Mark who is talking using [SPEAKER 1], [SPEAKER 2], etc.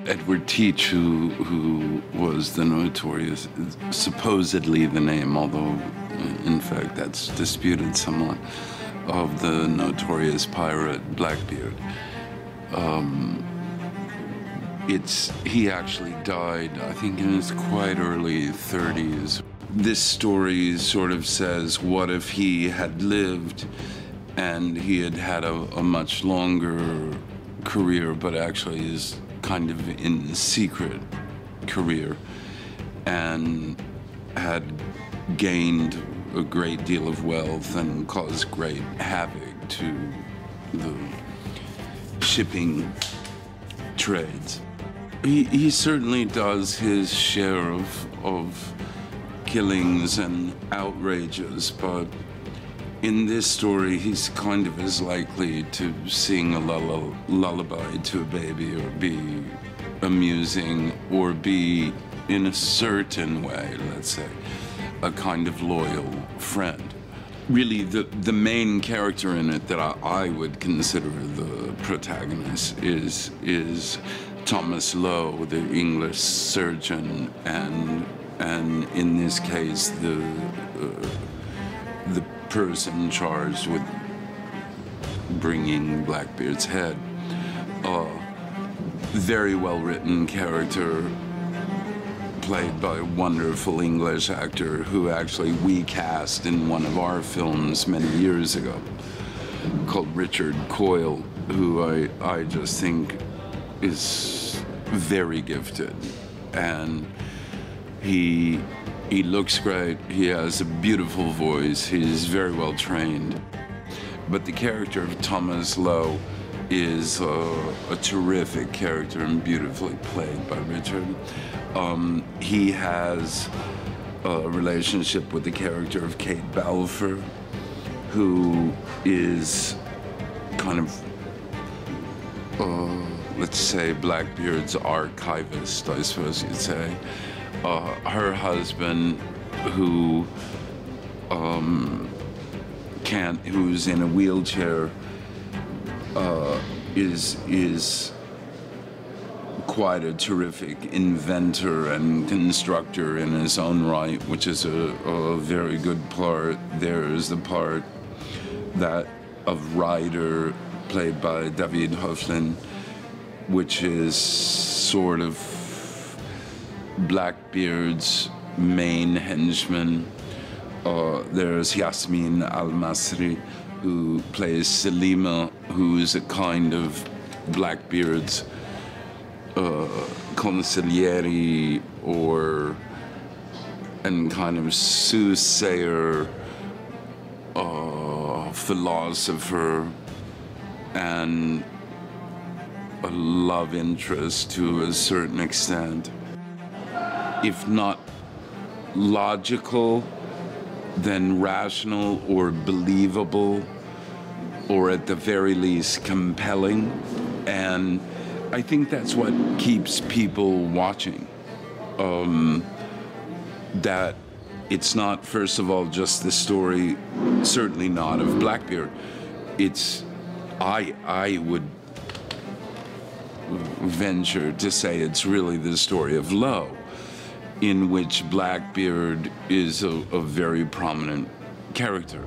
[SPEAKER 1] Edward Teach, who was the notorious, supposedly the name, although in fact that's disputed somewhat, of the notorious pirate Blackbeard. He actually died, I think, in his quite early 30s. This story sort of says, what if he had lived and he had had a much longer career, but actually is kind of in secret career, and had gained a great deal of wealth and caused great havoc to the shipping trades. He certainly does his share of killings and outrages, but in this story, he's kind of as likely to sing a lullaby to a baby, or be amusing, or be, in a certain way, let's say, a kind of loyal friend. Really, the main character in it that I would consider the protagonist is Thomas Lowe, the English surgeon, and in this case, the person charged with bringing Blackbeard's head. Very well-written character, played by a wonderful English actor who actually we cast in one of our films many years ago, called Richard Coyle, who I just think is very gifted. And he looks great, he has a beautiful voice, he's very well trained. But the character of Thomas Lowe is a terrific character and beautifully played by Richard. He has a relationship with the character of Kate Balfour, who is kind of, let's say, Blackbeard's archivist, I suppose you'd say. Her husband, who's in a wheelchair, is quite a terrific inventor and constructor in his own right, which is a very good part. There's the part of Ryder, played by David Hoeflin, which is sort of Blackbeard's main henchman. There's Yasmin Al-Masri, who plays Selima, who's a kind of Blackbeard's consigliere, and kind of soothsayer, philosopher, and a love interest to a certain extent. If not logical, then rational or believable, or at the very least compelling. And I think that's what keeps people watching. That it's not, first of all, just the story, certainly not of Blackbeard. It's, I would venture to say it's really the story of Lowe, in which Blackbeard is a very prominent character.